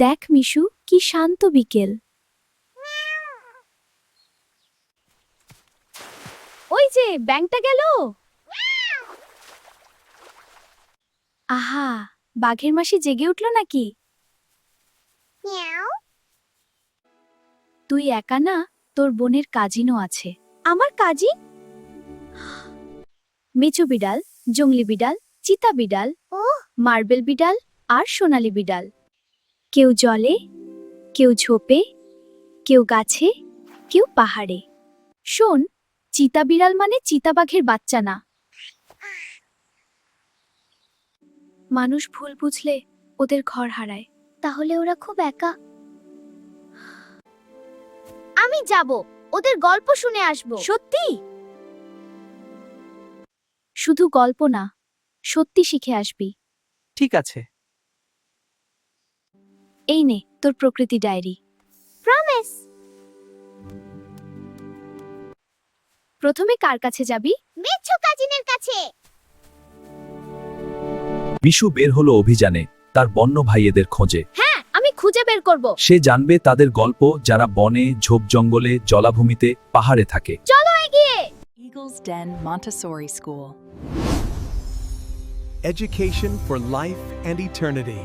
দেখ মিশু, কি শান্ত বিকেল। ওই যে ব্যাংকটা গেল। আহা, বাঘের মাসি জেগে উঠল নাকি? তুই একা না, তোর বোনের কাজিনও আছে। আমার কাজিন? মেচু বিড়াল, জংলি বিড়াল, চিতা বিড়াল, মার্বেল বিড়াল আর সোনালী বিড়াল। কেউ জলে, কেউ ঝোপে, কেউ গাছে, কেউ পাহাড়ে। শোন, চিতা বিড়াল মানে চিতাবাঘের বাচ্চা না। মানুষ ভুল বুঝলে ওদের ঘর হারায়। তাহলে ওরা খুব একা। আমি যাব, ওদের গল্প শুনে আসব। সত্যি? শুধু গল্প না, সত্যি শিখে আসবি। ঠিক আছে। এই নে তোর প্রকৃতি ডায়েরি। প্রমিস। প্রথমে কার কাছে যাবি? মেছো কাজিনের কাছে। বিশু বের হলো অভিযানে, তার বন্য ভাইয়েদের খোঁজে। হ্যাঁ, আমি খুঁজে বের করব। সে জানবে তাদের গল্প, যারা বনে, ঝোপ জঙ্গলে, জলাভূমিতে, পাহাড়ে থাকে। চলো এগিয়ে। Eagle's Den Montessori School. Education for life and eternity.